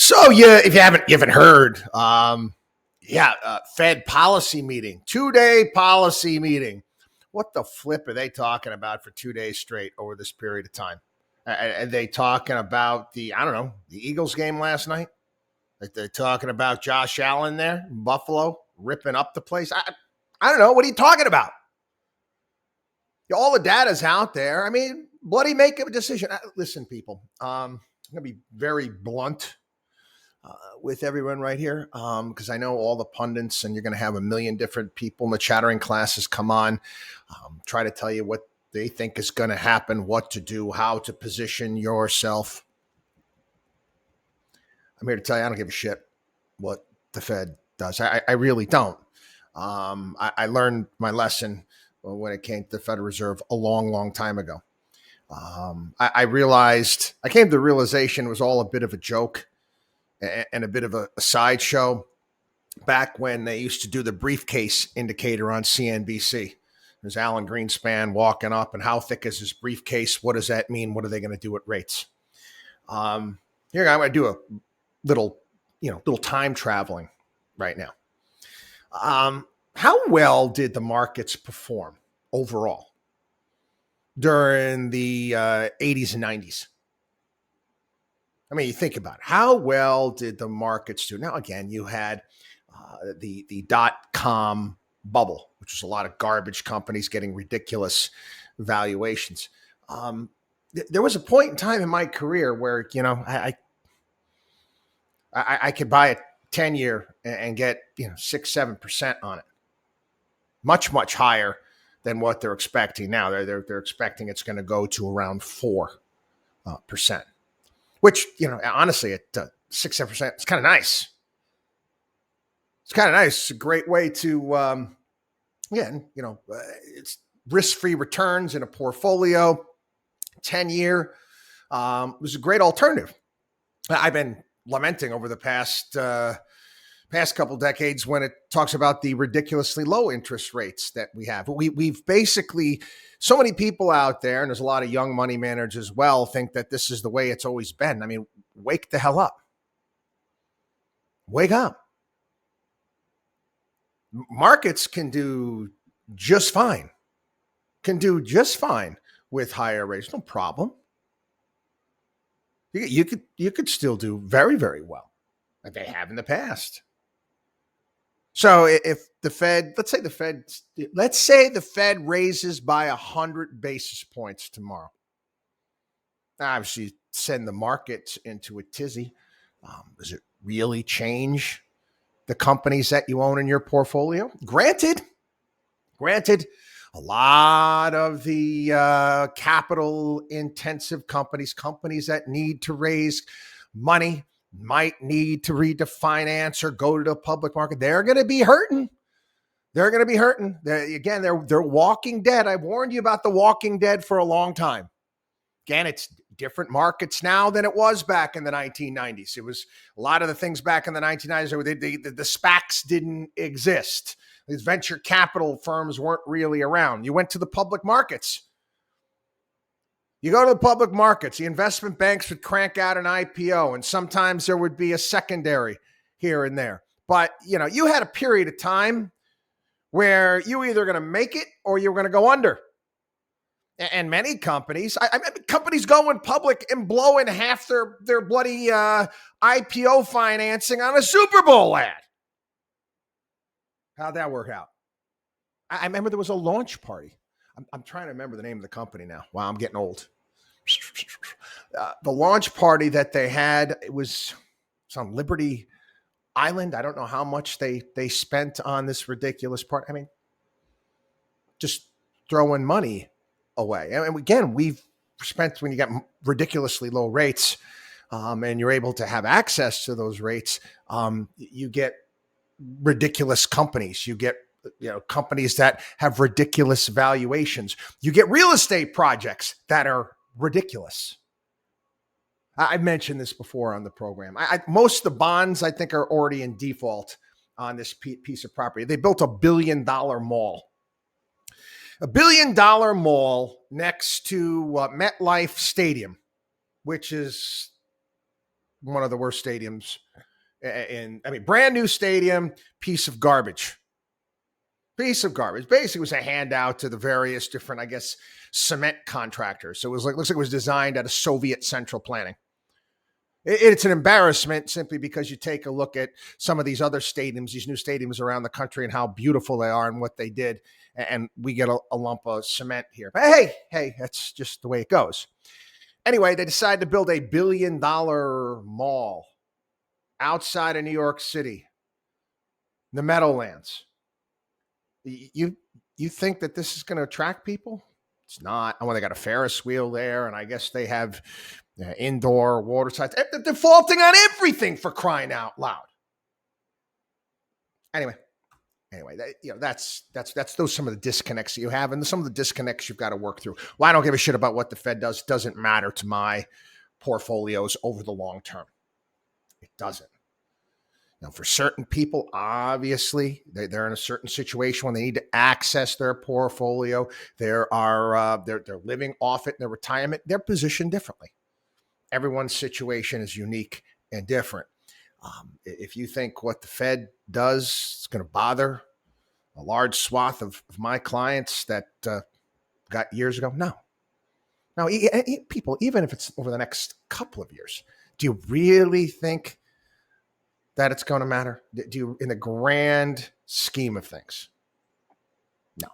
So if you haven't heard, Fed policy meeting, 2-day policy meeting. What the flip are they talking about for 2 days straight over this period of time? Are they talking about the Eagles game last night? Like they're talking about Josh Allen there in Buffalo ripping up the place. I don't know. What are you talking about? All the data's out there. I mean, bloody make a decision. Listen, people, I'm going to be very blunt with everyone right here because I know all the pundits and you're going to have a million different people in the chattering classes come on, try to tell you what they think is going to happen, what to do, how to position yourself. I'm here to tell you I don't give a shit what the Fed does. I really don't. I learned my lesson when it came to the Federal Reserve a long, long time ago. I came to the realization it was all a bit of a joke and a bit of a sideshow back when they used to do the briefcase indicator on CNBC. There's Alan Greenspan walking up and how thick is his briefcase? What does that mean? What are they going to do at rates? Here I'm going to do a little time traveling right now. How well did the markets perform overall during the 80s and 90s? I mean, you think about it. How well did the markets do? Now, again, you had the dot-com bubble, which was a lot of garbage companies getting ridiculous valuations. There was a point in time in my career where, I could buy a 10-year and get 6-7% on it. Much, much higher than what they're expecting now. They're expecting it's going to go to around 4%. Which, honestly, at 6-7%, it's kind of nice. It's kind of nice. It's a great way to, it's risk-free returns in a portfolio. 10-year was a great alternative. I've been lamenting over the past couple decades when it talks about the ridiculously low interest rates that we have. We've basically, so many people out there, and there's a lot of young money managers as well, think that this is the way it's always been. I mean, wake the hell up. Wake up. Markets can do just fine. With higher rates. No problem. You could still do very, very well, like they have in the past. So if the Fed, let's say the Fed raises by 100 basis points tomorrow, obviously send the markets into a tizzy. Does it really change the companies that you own in your portfolio? Granted, a lot of the capital-intensive companies that need to raise money, might need to refinance or go to the public market. They're going to be hurting. They're walking dead. I warned you about the walking dead for a long time. Again, it's different markets now than it was back in the 1990s. It was a lot of the things back in the 1990s. The SPACs didn't exist. These venture capital firms weren't really around. You went to the public markets. You go to the public markets, the investment banks would crank out an IPO, and sometimes there would be a secondary here and there. But, you had a period of time where you were either going to make it or you were going to go under. And many companies, companies going public and blowing half their bloody IPO financing on a Super Bowl ad. How'd that work out? I remember there was a launch party. I'm trying to remember the name of the company now. Wow, I'm getting old. The launch party that they had, it was on Liberty Island. I don't know how much they spent on this ridiculous part. I mean, just throwing money away. And again, we've spent, when you get ridiculously low rates and you're able to have access to those rates, you get ridiculous companies. You get companies that have ridiculous valuations. You get real estate projects that are ridiculous. I mentioned this before on the program. Most of the bonds, I think, are already in default on this piece of property. They built $1 billion mall. $1 billion mall next to MetLife Stadium, which is one of the worst stadiums brand new stadium, piece of garbage. Piece of garbage. Basically, it was a handout to the various different, I guess, cement contractors. So it was looks like it was designed out of Soviet central planning. It's an embarrassment simply because you take a look at some of these other stadiums, these new stadiums around the country, and how beautiful they are and what they did. And we get a lump of cement here. But hey, that's just the way it goes. Anyway, they decided to build $1 billion mall outside of New York City, the Meadowlands. You think that this is going to attract people? It's not. They got a Ferris wheel there, and I guess they have indoor water slides. They're defaulting on everything, for crying out loud. Anyway, that's those some of the disconnects that you have, and some of the disconnects you've got to work through. Well, I don't give a shit about what the Fed does. Doesn't matter to my portfolios over the long term. It doesn't. Now, for certain people, obviously, they're in a certain situation when they need to access their portfolio. They're living off it in their retirement. They're positioned differently. Everyone's situation is unique and different. If you think what the Fed does is going to bother a large swath of my clients that got years ago, no. Now, people, even if it's over the next couple of years, do you really think that it's going to matter? Do you, in the grand scheme of things? No.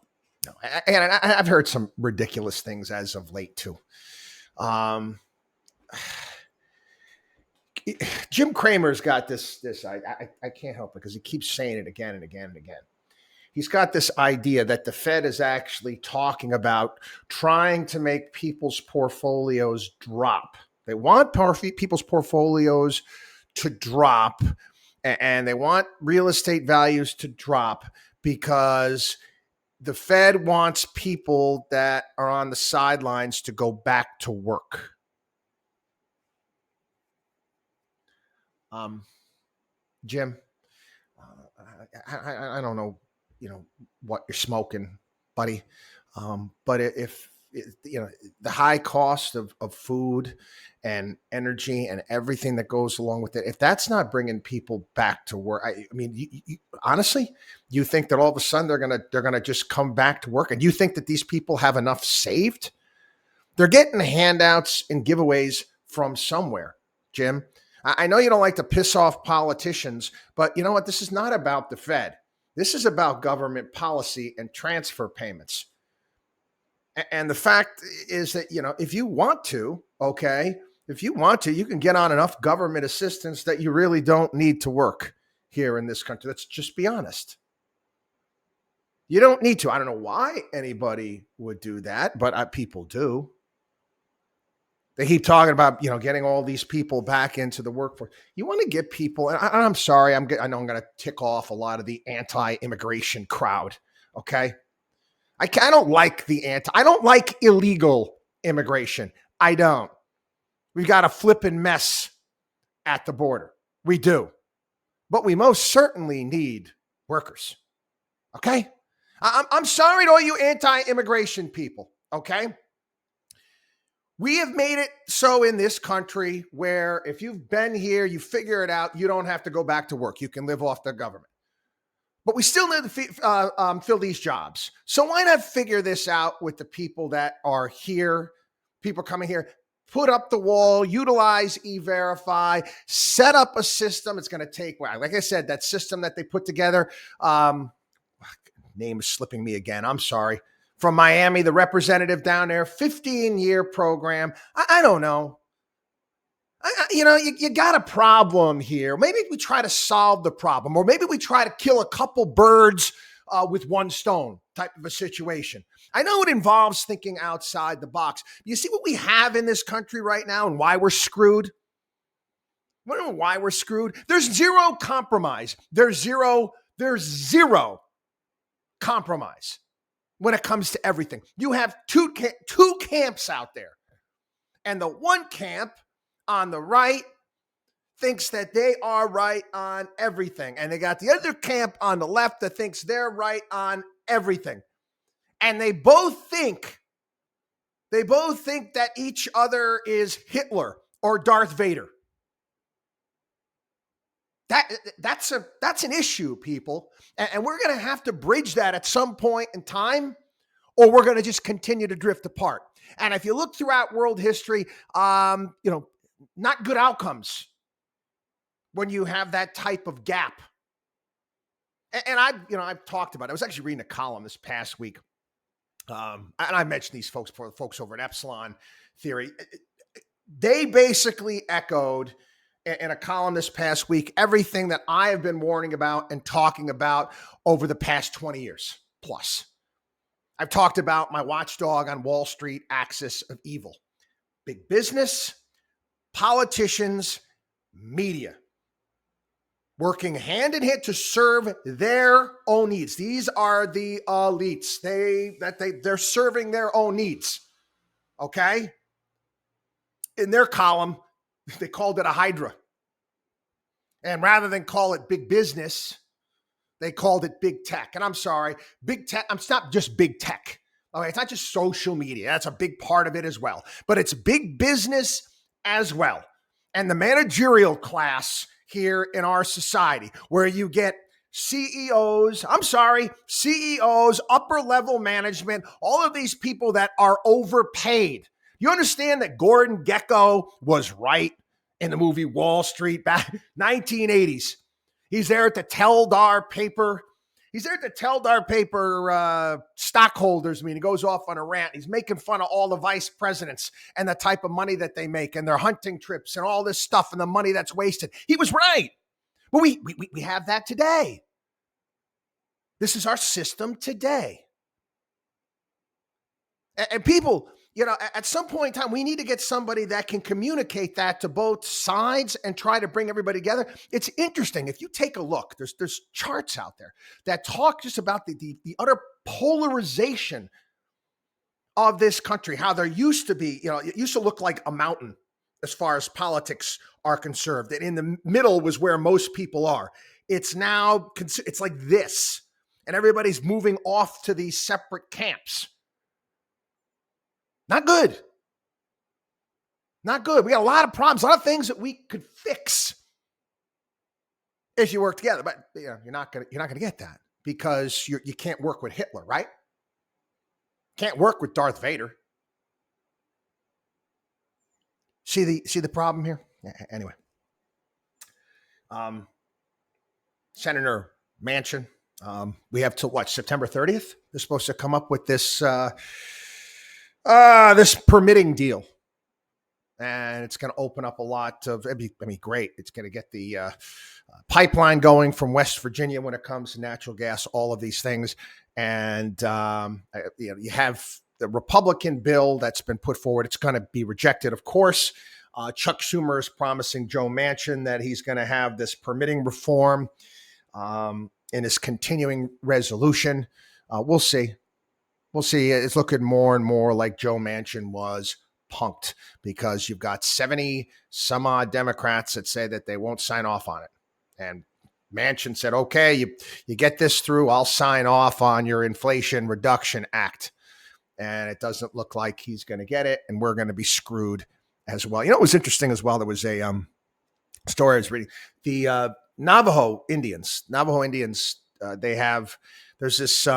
And I've heard some ridiculous things as of late too. Jim Cramer's got this. I can't help it because he keeps saying it again and again and again. He's got this idea that the Fed is actually talking about trying to make people's portfolios drop. They want people's portfolios to drop, and they want real estate values to drop because the Fed wants people that are on the sidelines to go back to work. Jim, I don't know, what you're smoking, buddy. But if the high cost of food and energy and everything that goes along with it, if that's not bringing people back to work, honestly, you think that all of a sudden they're gonna just come back to work, and you think that these people have enough saved? They're getting handouts and giveaways from somewhere, Jim. I know you don't like to piss off politicians, but you know what? This is not about the Fed. This is about government policy and transfer payments. And the fact is that, if you want to, you can get on enough government assistance that you really don't need to work here in this country. Let's just be honest. You don't need to. I don't know why anybody would do that, but people do. They keep talking about, getting all these people back into the workforce. You want to get people, and I'm sorry, I know I'm going to tick off a lot of the anti-immigration crowd, okay? I don't like I don't like illegal immigration. I don't. We've got a flipping mess at the border. We do. But we most certainly need workers, okay? I'm sorry to all you anti-immigration people, okay? We have made it so in this country where if you've been here, you figure it out, you don't have to go back to work. You can live off the government. But we still need to fill these jobs. So why not figure this out with the people that are here, people coming here, put up the wall, utilize E-Verify, set up a system. It's going to take, like I said, that system that they put together, name is slipping me again. I'm sorry. From Miami, the representative down there, 15-year program. I don't know. You got a problem here. Maybe we try to solve the problem, or maybe we try to kill a couple birds with one stone type of a situation. I know it involves thinking outside the box. You see what we have in this country right now and why we're screwed? I don't know why we're screwed. There's zero compromise. There's zero compromise when it comes to everything. You have two camps out there. And the one camp on the right thinks that they are right on everything. And they got the other camp on the left that thinks they're right on everything. And they both think that each other is Hitler or Darth Vader. That's an issue, people. And we're going to have to bridge that at some point in time, or we're going to just continue to drift apart. And if you look throughout world history, not good outcomes when you have that type of gap. And I've talked about it. I was actually reading a column this past week. And I mentioned these folks before, the folks over at Epsilon Theory. They basically echoed in a column this past week everything that I have been warning about and talking about over the past 20 years plus. I've talked about my watchdog on Wall Street axis of evil. Big business, politicians, media, working hand in hand to serve their own needs. These are the elites. They're serving their own needs. Okay? In their column, they called it a hydra. And rather than call it big business, they called it big tech. And I'm sorry, big tech, it's not just big tech. Okay, it's not just social media. That's a big part of it as well. But it's big business as well. And the managerial class here in our society, where you get CEOs, upper level management, all of these people that are overpaid. You understand that Gordon Gekko was right in the movie Wall Street back 1980s. He's there at the Teldar paper. He's there at the Teldar paper stockholders meeting. He goes off on a rant. He's making fun of all the vice presidents and the type of money that they make and their hunting trips and all this stuff and the money that's wasted. He was right. But we have that today. This is our system today. And people, at some point in time, we need to get somebody that can communicate that to both sides and try to bring everybody together. It's interesting. If you take a look, there's charts out there that talk just about the utter polarization of this country, how there used to be, it used to look like a mountain as far as politics are concerned, that in the middle was where most people are. It's now, it's like this, and everybody's moving off to these separate camps. Not good. Not good. We got a lot of problems, a lot of things that we could fix if you work together. But you're not gonna get that because you can't work with Hitler, right? Can't work with Darth Vader. See the problem here? Anyway. Senator Manchin. We have till September 30th? They're supposed to come up with this this permitting deal. And it's going to open up a lot of, great. It's going to get the pipeline going from West Virginia when it comes to natural gas, all of these things. And, you have the Republican bill that's been put forward. It's going to be rejected, of course. Chuck Schumer is promising Joe Manchin that he's going to have this permitting reform in his continuing resolution. We'll see. We'll see. It's looking more and more like Joe Manchin was punked because you've got 70 some odd Democrats that say that they won't sign off on it. And Manchin said, okay, you get this through, I'll sign off on your Inflation Reduction Act. And it doesn't look like he's going to get it. And we're going to be screwed as well. It was interesting as well. There was a story I was reading. The Navajo Indians, there's this,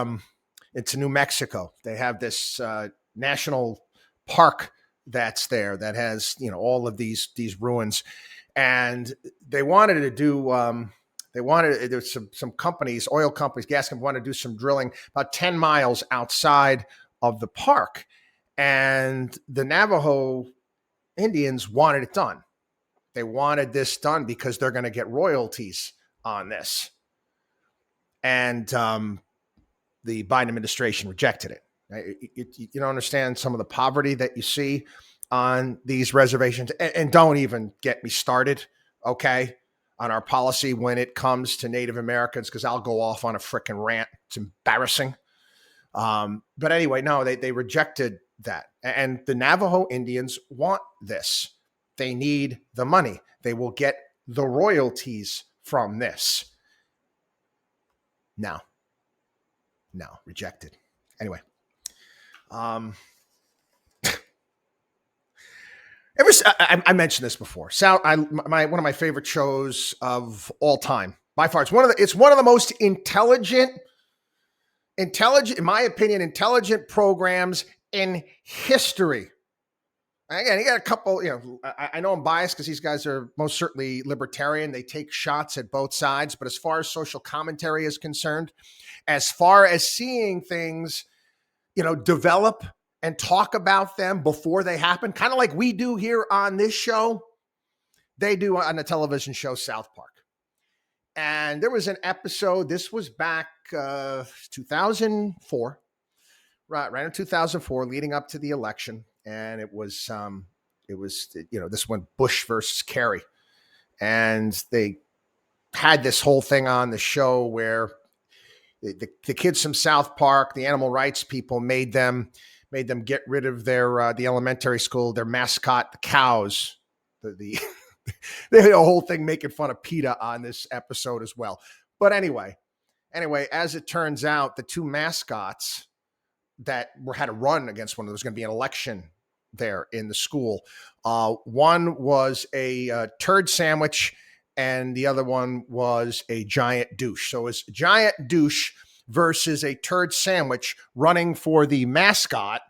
it's in New Mexico. They have this national park that's there that has, all of these ruins. And they wanted to do, there's some companies, oil companies, gas companies want to do some drilling about 10 miles outside of the park. And the Navajo Indians wanted it done. They wanted this done because they're going to get royalties on this. And the Biden administration rejected it. You don't understand some of the poverty that you see on these reservations. And don't even get me started, okay, on our policy when it comes to Native Americans, because I'll go off on a frickin' rant. It's embarrassing. But anyway, no, they rejected that. And the Navajo Indians want this. They need the money. They will get the royalties from this. No, rejected. Anyway. I mentioned this before. One of my favorite shows of all time by far. It's one of the most intelligent, in my opinion, intelligent programs in history. Again, you got a couple, I know I'm biased because these guys are most certainly libertarian. They take shots at both sides. But as far as social commentary is concerned, as far as seeing things, develop and talk about them before they happen, kind of like we do here on this show, they do on the television show South Park. And there was an episode, this was back 2004, right in 2004, leading up to the election. And it was this one, Bush versus Kerry. And they had this whole thing on the show where the kids from South Park, the animal rights people, made them get rid of their the elementary school, their mascot, the cows. They had a whole thing making fun of PETA on this episode as well. But anyway, as it turns out, the two mascots that had to run against one, there was going to be an election there in the school. One was a turd sandwich, and the other one was a giant douche. So it's giant douche versus a turd sandwich running for the mascot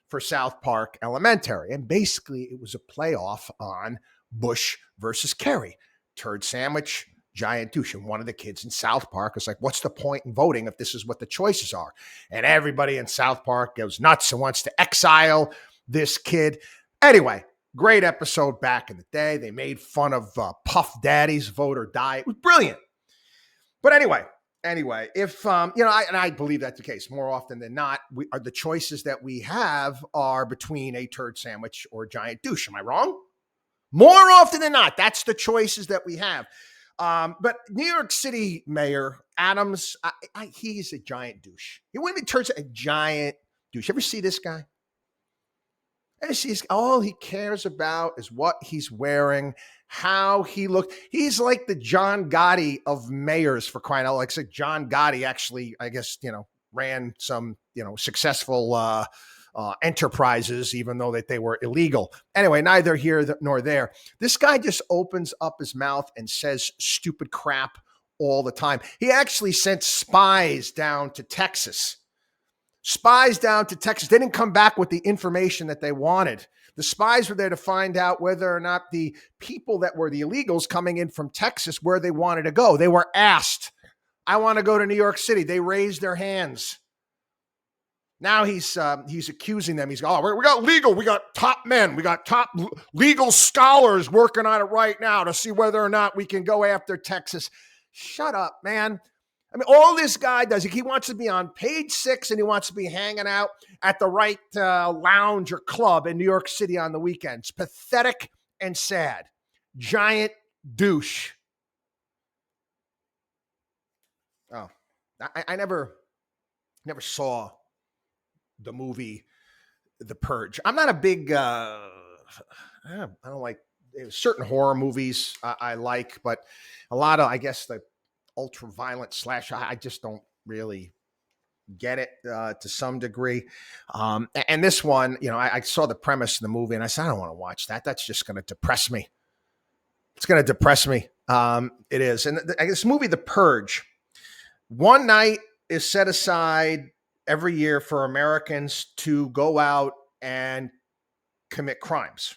for South Park Elementary. And basically it was a playoff on Bush versus Kerry. Turd sandwich, giant douche. And one of the kids in South Park is like, what's the point in voting if this is what the choices are? And everybody in South Park goes nuts and wants to exile this kid. Anyway, great episode back in the day. They made fun of Puff Daddy's vote or die. It was brilliant. But anyway, if I believe that's the case more often than not, the choices that we have are between a turd sandwich or a giant douche. Am I wrong? More often than not, that's the choices that we have. But New York City Mayor Adams, he's a giant douche. He wouldn't be turns a giant douche. You ever see this guy? All he cares about is what he's wearing, how he looks. He's like the John Gotti of mayors, for crying out loud. Like John Gotti actually, I guess, ran some, successful enterprises, even though that they were illegal. Anyway, neither here nor there. This guy just opens up his mouth and says stupid crap all the time. He actually sent spies down to Texas. They didn't come back with the information that they wanted. The spies were there to find out whether or not the people that were the illegals coming in from Texas, where they wanted to go. They were asked, I want to go to New York City. They raised their hands. Now he's accusing them. He's we got legal. We got top men. We got top legal scholars working on it right now to see whether or not we can go after Texas. Shut up, man. I mean, all this guy does, he wants to be on Page 6 and he wants to be hanging out at the right lounge or club in New York City on the weekends. Pathetic and sad. Giant douche. Oh, I never saw the movie The Purge. I'm not a big, I don't like certain horror movies I like, but a lot of, I guess, the ultra violent slash, I just don't really get it to some degree. And this one, I saw the premise of the movie and I said, I don't want to watch that. That's just going to depress me. It's going to depress me. It is. And this movie, The Purge, one night is set aside every year for Americans to go out and commit crimes,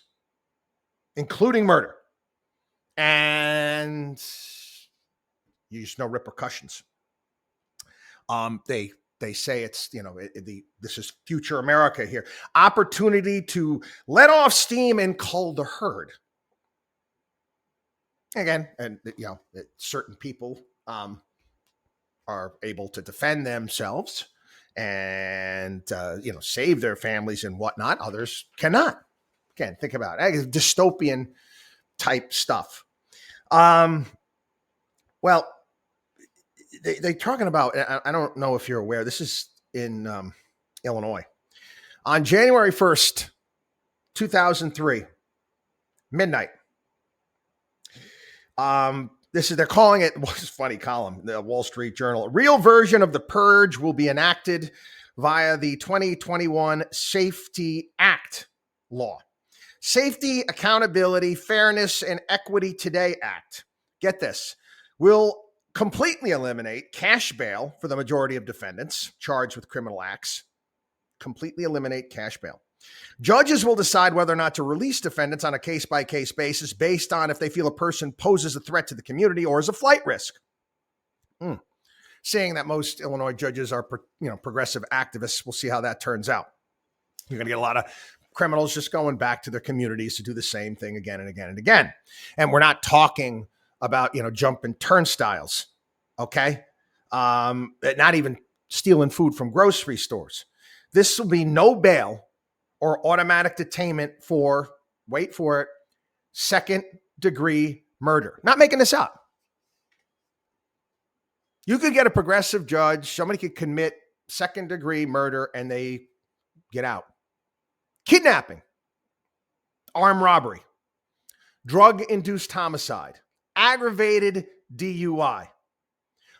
including murder. And use no repercussions. They say it's, this is future America here. Opportunity to let off steam and cull the herd. Again, and certain people are able to defend themselves and save their families and whatnot. Others cannot. Again, think about it. Dystopian type stuff. Well, they're talking about, I don't know if you're aware, this is in Illinois. On January 1st, 2003, midnight. They're calling it, what's a funny column, the Wall Street Journal. A real version of the Purge will be enacted via the 2021 Safety Act law. Safety, Accountability, Fairness, and Equity Today Act, get this, will completely eliminate cash bail for the majority of defendants charged with criminal acts. Completely eliminate cash bail. Judges will decide whether or not to release defendants on a case-by-case basis based on if they feel a person poses a threat to the community or is a flight risk. Saying that most Illinois judges are, progressive activists, we'll see how that turns out. You're going to get a lot of criminals just going back to their communities to do the same thing again and again and again. And we're not talking about, jumping turnstiles, okay? Not even stealing food from grocery stores. This will be no bail or automatic detainment for, wait for it, second-degree murder. Not making this up. You could get a progressive judge, somebody could commit second-degree murder, and they get out. Kidnapping, armed robbery, drug-induced homicide, aggravated DUI.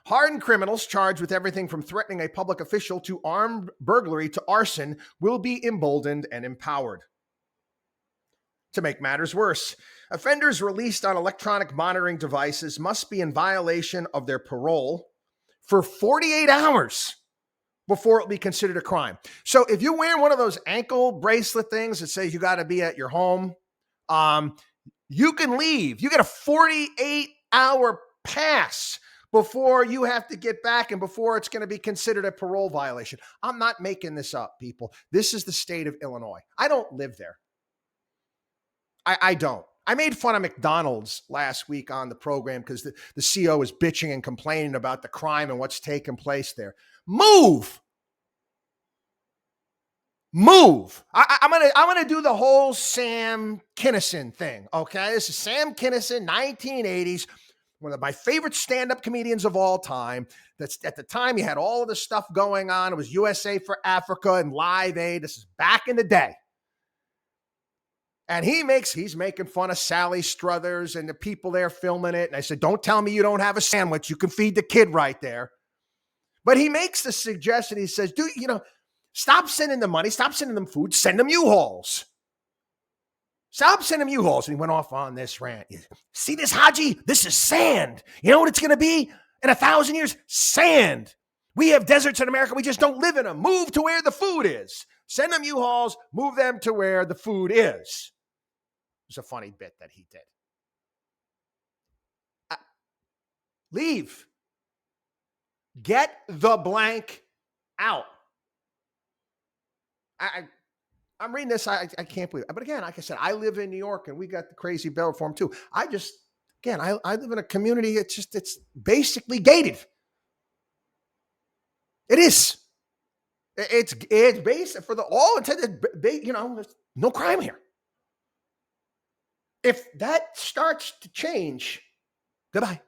Hardened criminals charged with everything from threatening a public official to armed burglary to arson will be emboldened and empowered. To make matters worse, offenders released on electronic monitoring devices must be in violation of their parole for 48 hours before it'll be considered a crime. So if you're wearing one of those ankle bracelet things that says you got to be at your home, you can leave. You get a 48-hour pass before you have to get back and before it's going to be considered a parole violation. I'm not making this up, people. This is the state of Illinois. I don't live there. I don't. I made fun of McDonald's last week on the program because the CEO was bitching and complaining about the crime and what's taking place there. Move. I'm gonna do the whole Sam Kinison thing. Okay, this is Sam Kinison, 1980s. One of my favorite stand-up comedians of all time. That's at the time you had all of this stuff going on. It was USA for Africa and Live Aid. This is back in the day. And he's making fun of Sally Struthers and the people there filming it. And I said, don't tell me you don't have a sandwich. You can feed the kid right there. But he makes the suggestion. He says, stop sending them money. Stop sending them food. Send them U-Hauls. Stop sending them U-Hauls. And he went off on this rant. See this, Haji? This is sand. You know what it's going to be in 1,000 years? Sand. We have deserts in America. We just don't live in them. Move to where the food is. Send them U-Hauls. Move them to where the food is. It was a funny bit that he did. Leave. Get the blank out. I'm reading this. I can't believe it. But again, like I said, I live in New York and we got the crazy bail reform too. I live in a community. It's basically gated. It is. It's basic for all intended, there's no crime here. If that starts to change, goodbye.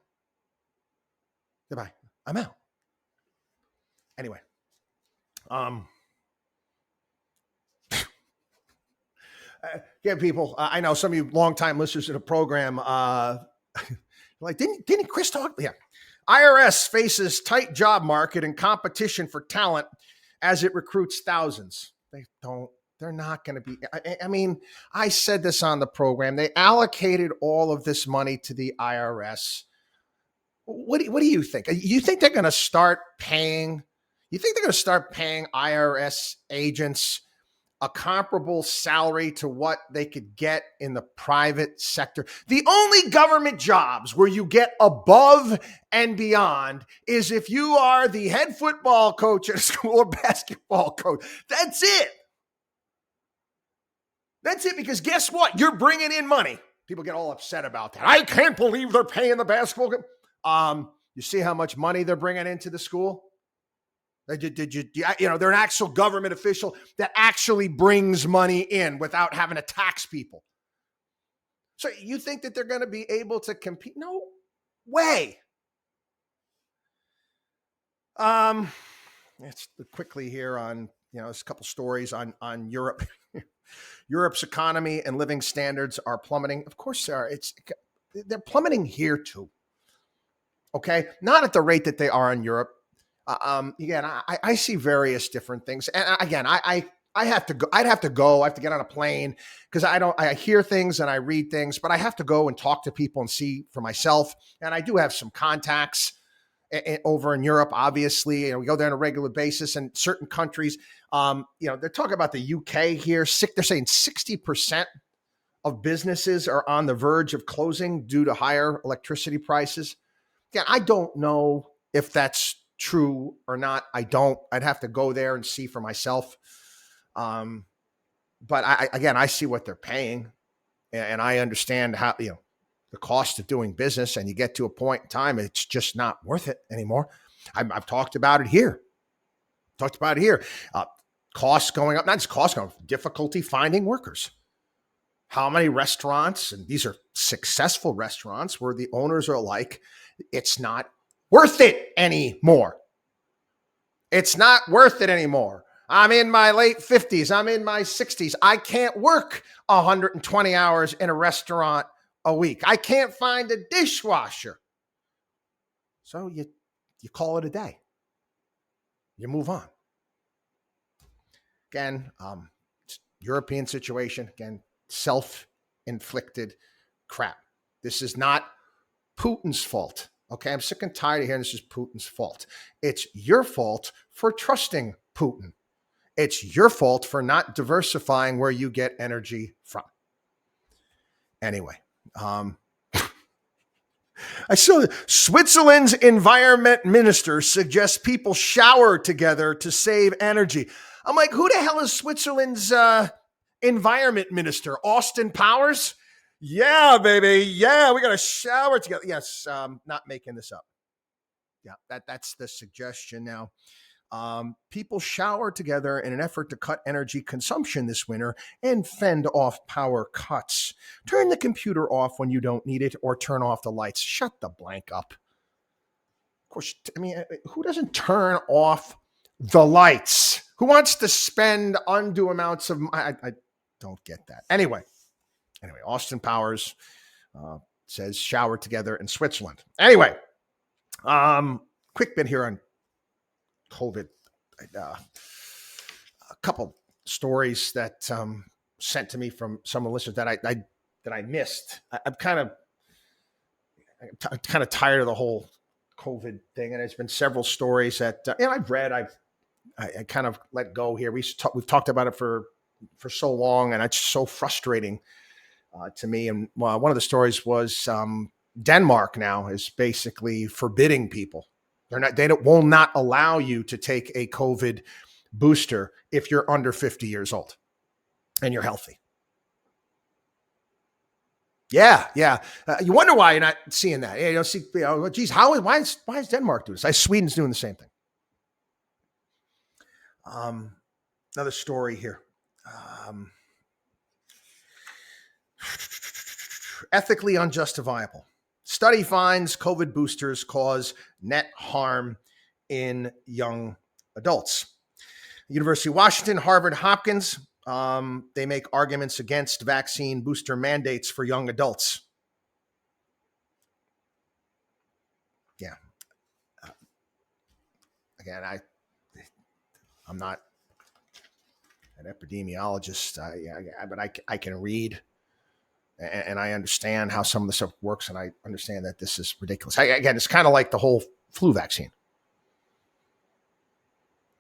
I'm out. Anyway, yeah, people. I know some of you longtime listeners to the program. Like, didn't Chris talk? Yeah. IRS faces tight job market and competition for talent as it recruits thousands. They're not going to be. I mean, I said this on the program. They allocated all of this money to the IRS. What do you think? You think they're going to start paying? You think they're going to start paying IRS agents a comparable salary to what they could get in the private sector? The only government jobs where you get above and beyond is if you are the head football coach at a school or basketball coach. That's it. That's it, because guess what? You're bringing in money. People get all upset about that. I can't believe they're paying the basketball. You see how much money they're bringing into the school? They're an actual government official that actually brings money in without having to tax people. So you think that they're going to be able to compete? No way. It's quickly here on, there's a couple stories on Europe. Europe's economy and living standards are plummeting. Of course they are. They're plummeting here too. Okay, not at the rate that they are in Europe. Again, I see various different things, and again, I I have to go. I'd have to go. I have to get on a plane because I hear things and I read things, but I have to go and talk to people and see for myself. And I do have some contacts over in Europe, obviously. We go there on a regular basis, and certain countries, they're talking about the UK here. They're saying 60% of businesses are on the verge of closing due to higher electricity prices. Yeah, I don't know if that's true or not. I'd have to go there and see for myself. But I see what they're paying, and I understand how, the cost of doing business, and you get to a point in time, it's just not worth it anymore. I've talked about it here. Costs going up, not just costs going up, difficulty finding workers. How many restaurants, and these are successful restaurants where the owners are like, it's not worth it anymore. It's not worth it anymore. I'm in my late 50s. I'm in my 60s. I can't work 120 hours in a restaurant a week. I can't find a dishwasher. So you call it a day. You move on. Again, European situation, again, self-inflicted crap. This is not Putin's fault. Okay, I'm sick and tired of hearing this is Putin's fault. It's your fault for trusting Putin. It's your fault for not diversifying where you get energy from. Anyway, I saw Switzerland's environment minister suggests people shower together to save energy. I'm like, who the hell is Switzerland's environment minister? Austin Powers? Yeah, baby. Yeah, we got to shower together. Yes, not making this up. Yeah, that's the suggestion now. People shower together in an effort to cut energy consumption this winter and fend off power cuts. Turn the computer off when you don't need it, or turn off the lights. Shut the blank up. Of course, I mean, who doesn't turn off the lights? Who wants to spend undue amounts of? I don't get that. Anyway, Austin Powers says shower together in Switzerland. Anyway, quick bit here on COVID. A couple stories that sent to me from some of the listeners that I missed. I'm kind of tired of the whole COVID thing, and there's been several stories that I've read. I kind of let go here. We've talked about it for so long, and it's so frustrating to me. And one of the stories was Denmark now is basically forbidding people. They will not allow you to take a COVID booster if you're under 50 years old and you're healthy. Yeah. You wonder why you're not seeing that. You don't see, geez, why is Denmark doing this? Sweden's doing the same thing. Another story here. Ethically unjustifiable. Study finds COVID boosters cause net harm in young adults. University of Washington, Harvard, Hopkins, they make arguments against vaccine booster mandates for young adults. Yeah. Again, I'm not an epidemiologist, but I can read. And I understand how some of the stuff works, and I understand that this is ridiculous. Again, it's kind of like the whole flu vaccine.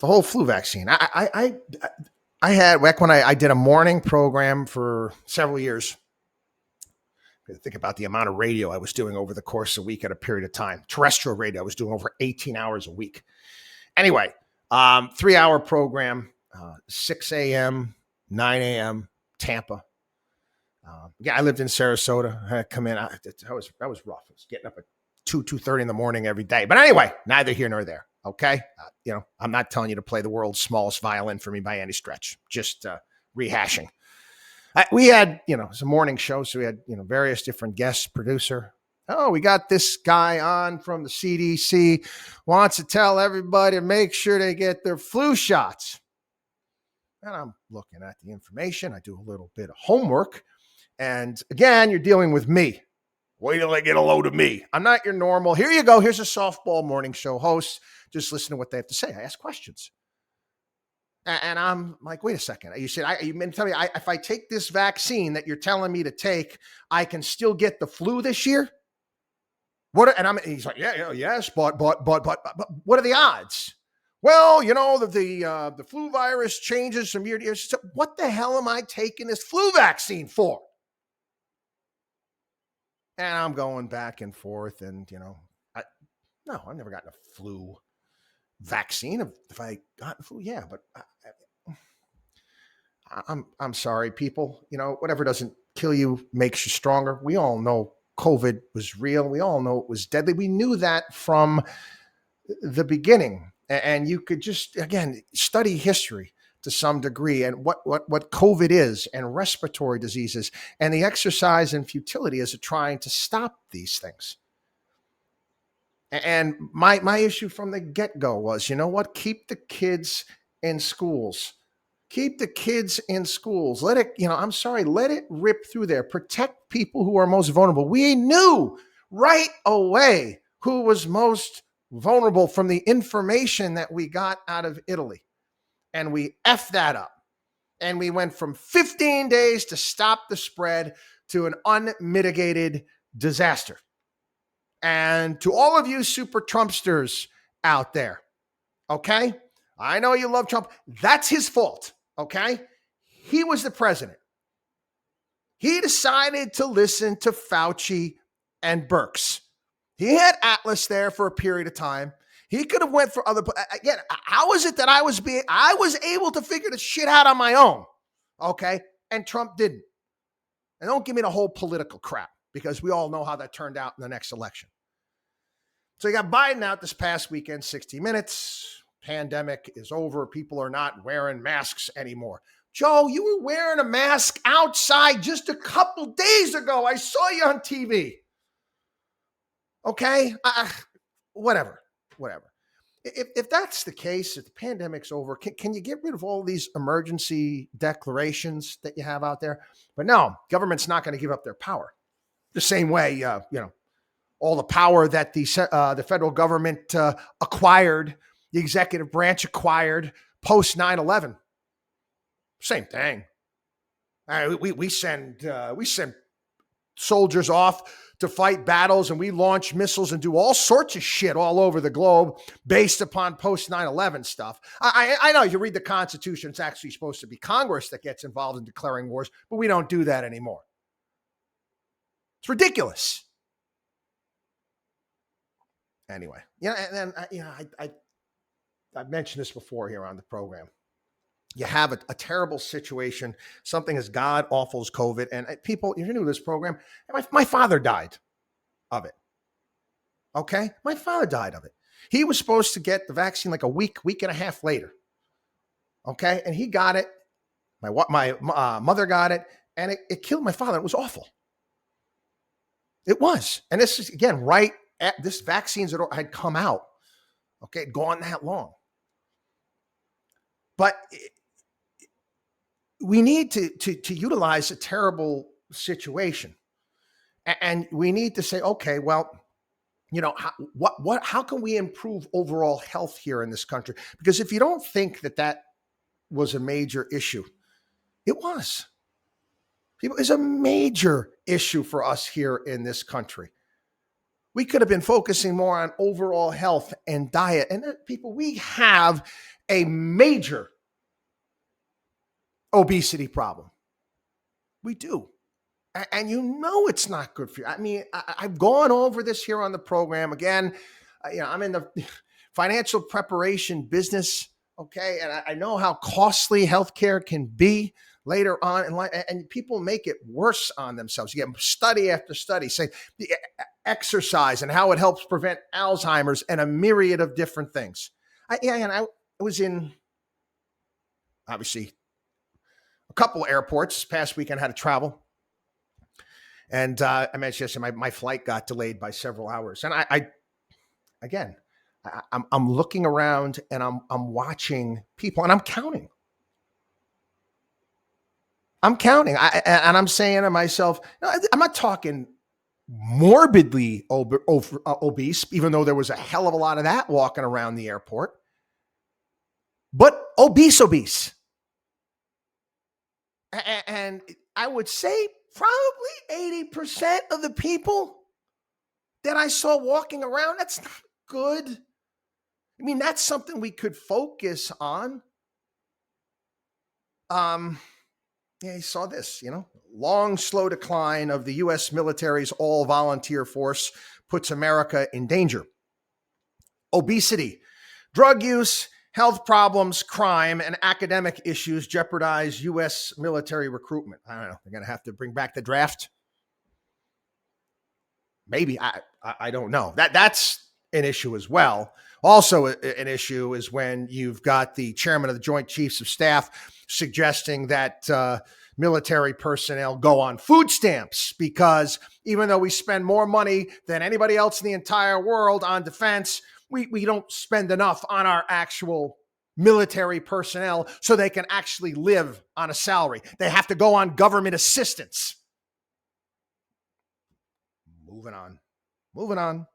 I had, back when I did a morning program for several years, think about the amount of radio I was doing over the course of a week at a period of time. Terrestrial radio, I was doing over 18 hours a week. Anyway, 3-hour program, 6 a.m., 9 a.m., Tampa. I lived in Sarasota. I come in. That was rough. I was getting up at 2:30 in the morning every day. But anyway, neither here nor there. Okay, I'm not telling you to play the world's smallest violin for me by any stretch. Just rehashing. We had it's a morning show, so we had various different guests. Producer. Oh, we got this guy on from the CDC. Wants to tell everybody to make sure they get their flu shots. And I'm looking at the information. I do a little bit of homework. And again, you're dealing with me. Wait till they get a load of me. I'm not your normal. Here you go. Here's a softball morning show host. Just listen to what they have to say. I ask questions. And I'm like, wait a second. You said, you meant to tell me if I take this vaccine that you're telling me to take, I can still get the flu this year? He's like, yes, but what are the odds? Well, the flu virus changes from year to year. So what the hell am I taking this flu vaccine for? And I'm going back and forth, and I've never gotten a flu vaccine. If I got flu, yeah, but I'm sorry, people. Whatever doesn't kill you makes you stronger. We all know COVID was real. We all know it was deadly. We knew that from the beginning. And you could just, again, study history to some degree and what COVID is and respiratory diseases and the exercise and futility is of trying to stop these things. And my issue from the get-go was, keep the kids in schools. Keep the kids in schools. Let it, I'm sorry, let it rip through there. Protect people who are most vulnerable. We knew right away who was most vulnerable from the information that we got out of Italy. And we effed that up. And we went from 15 days to stop the spread to an unmitigated disaster. And to all of you super Trumpsters out there, okay? I know you love Trump. That's his fault, okay? He was the president. He decided to listen to Fauci and Birx. He had Atlas there for a period of time. He could have went for other. Again, how is it that I was able to figure the shit out on my own, okay? And Trump didn't. And don't give me the whole political crap because we all know how that turned out in the next election. So you got Biden out this past weekend, 60 Minutes. Pandemic is over. People are not wearing masks anymore. Joe, you were wearing a mask outside just a couple days ago. I saw you on TV. Okay? Whatever. If that's the case, if the pandemic's over, can you get rid of all these emergency declarations that you have out there? But no, government's not going to give up their power. The same way, all the power that the federal government acquired, the executive branch acquired post 9/11. Same thing. We send soldiers off to fight battles, and we launch missiles and do all sorts of shit all over the globe based upon post 9/11 stuff. I know you read the Constitution, it's actually supposed to be Congress that gets involved in declaring wars, but we don't do that anymore. It's ridiculous. Anyway, I've mentioned this before here on the program. You have a terrible situation, something as god awful as COVID, and people, if you're new to this program, my father died of it. Okay, my father died of it. He was supposed to get the vaccine like a week and a half later. Okay, and he got it. My mother got it, and it killed my father. It was awful. It was, and this is again right at this vaccines had come out. Okay, gone that long, but we need to utilize a terrible situation, and we need to say, okay, well, how can we improve overall health here in this country? Because if you don't think that was a major issue, it was. It's a major issue for us here in this country. We could have been focusing more on overall health and diet. And people, we have a major obesity problem. We do. And it's not good for you. I mean, I've gone over this here on the program. Again, I'm in the financial preparation business, okay? And I know how costly healthcare can be later on in life, and people make it worse on themselves. You get study after study saying the exercise and how it helps prevent Alzheimer's and a myriad of different things. I was in, obviously, a couple airports this past weekend. I had to travel. And I mentioned yesterday, my flight got delayed by several hours. And I'm looking around and I'm watching people and I'm counting. And I'm saying to myself, I'm not talking morbidly obese, even though there was a hell of a lot of that walking around the airport. but obese. And I would say probably 80% of the people that I saw walking around, that's not good. I mean, that's something we could focus on. Yeah, you saw this, long, slow decline of the U.S. military's all-volunteer force puts America in danger. Obesity, drug use, health problems, crime, and academic issues jeopardize U.S. military recruitment. I don't know. They're going to have to bring back the draft. Maybe. I don't know. That's an issue as well. Also, an issue is when you've got the chairman of the Joint Chiefs of Staff suggesting that military personnel go on food stamps because even though we spend more money than anybody else in the entire world on defense, we don't spend enough on our actual military personnel so they can actually live on a salary. They have to go on government assistance. Moving on.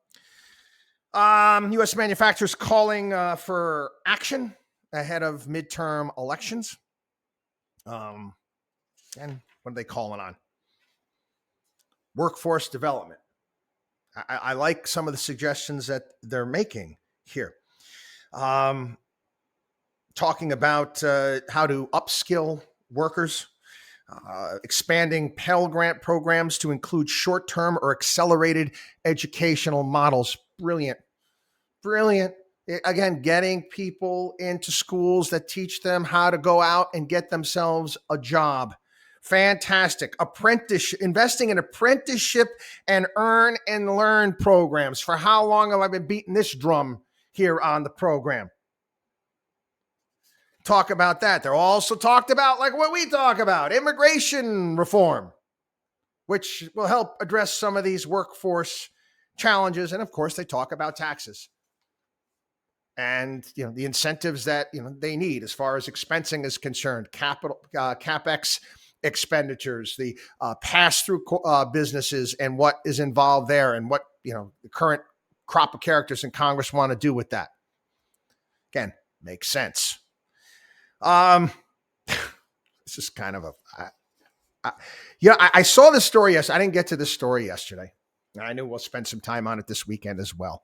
U.S. manufacturers calling for action ahead of midterm elections. And what are they calling on? Workforce development. I like some of the suggestions that they're making here. Talking about how to upskill workers, expanding Pell Grant programs to include short-term or accelerated educational models. Brilliant. Again, getting people into schools that teach them how to go out and get themselves a job. Fantastic. Investing in apprenticeship and earn and learn programs. For how long have I been beating this drum here on the program? Talk about that. They're also talked about like what we talk about, immigration reform, which will help address some of these workforce challenges. And of course, they talk about taxes and the incentives that they need as far as expensing is concerned, capex expenditures, the pass-through businesses and what is involved there and what the current crop of characters in Congress want to do with that. Again, makes sense. This is kind of I saw this story yesterday. I didn't get to this story yesterday. I knew we'll spend some time on it this weekend as well.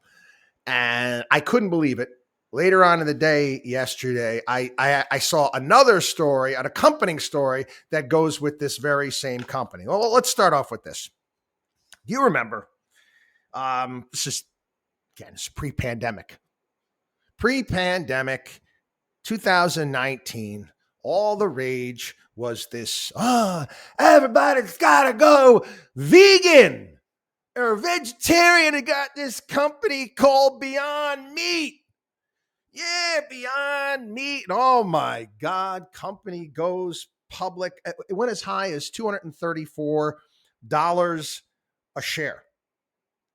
And I couldn't believe it. Later on in the day yesterday, I saw another story, an accompanying story that goes with this very same company. Well, let's start off with this. Do you remember? This is pre-pandemic. 2019, all the rage was this, everybody's got to go vegan or vegetarian. They got this company called Beyond Meat. Yeah, Beyond Meat. Oh my God, company goes public. It went as high as $234 a share.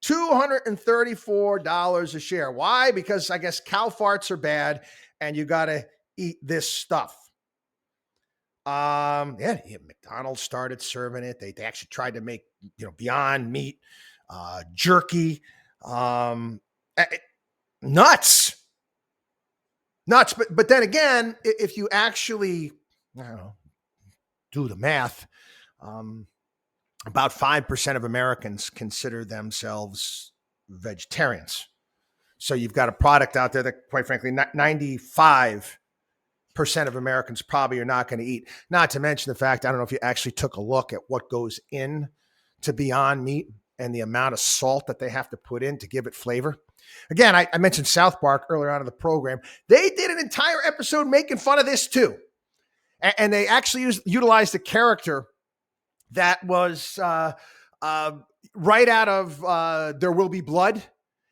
$234 a share. Why? Because I guess cow farts are bad and you got to eat this stuff. McDonald's started serving it. They actually tried to make, Beyond Meat, jerky, nuts. But then again, if you actually, do the math, about 5% of Americans consider themselves vegetarians. So you've got a product out there that, quite frankly, 95% of Americans probably are not going to eat. Not to mention the fact, I don't know if you actually took a look at what goes in to Beyond Meat and the amount of salt that they have to put in to give it flavor. Again, I mentioned South Park earlier on in the program. They did an entire episode making fun of this too. And they actually utilized a character that was right out of There Will Be Blood.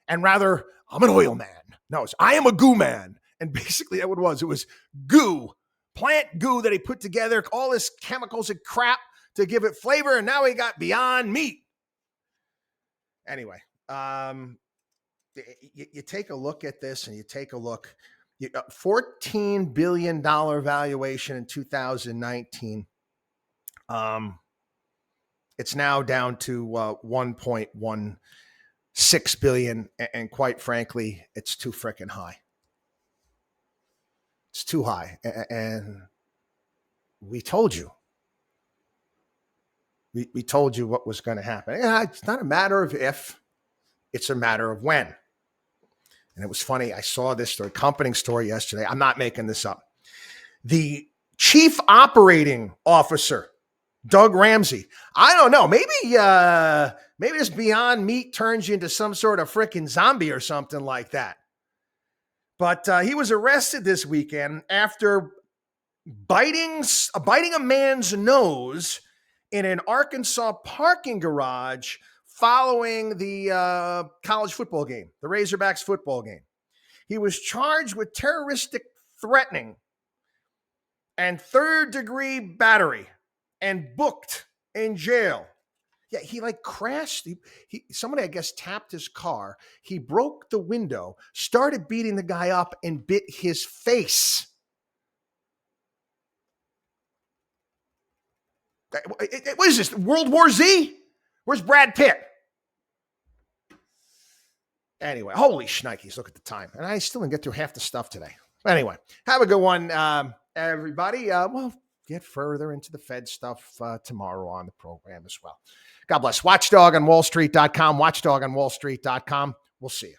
And rather, I'm an oil man. No, I am a goo man. And basically that's what it was. It was goo, plant goo that he put together, all this chemicals and crap to give it flavor. And now he got Beyond Meat. Anyway, you take a look at this and you take a look, $14 billion valuation in 2019. It's now down to 1.16 billion. And quite frankly, it's too freaking high. It's too high. And we told you. We told you what was going to happen. It's not a matter of if, it's a matter of when. And it was funny. I saw this story, accompanying story yesterday. I'm not making this up. The chief operating officer, Doug Ramsey. I don't know. Maybe this Beyond Meat turns you into some sort of freaking zombie or something like that. But he was arrested this weekend after biting a man's nose in an Arkansas parking garage following the college football game, the Razorbacks football game. He was charged with terroristic threatening and third-degree battery and booked in jail. Yeah, he crashed. Somebody, I guess, tapped his car. He broke the window, started beating the guy up, and bit his face. What is this, World War Z? Where's Brad Pitt? Anyway, holy shnikes, look at the time. And I still didn't get through half the stuff today. Anyway, have a good one, everybody. We'll get further into the Fed stuff tomorrow on the program as well. God bless. WatchDogOnWallStreet.com, WatchDogOnWallStreet.com. We'll see you.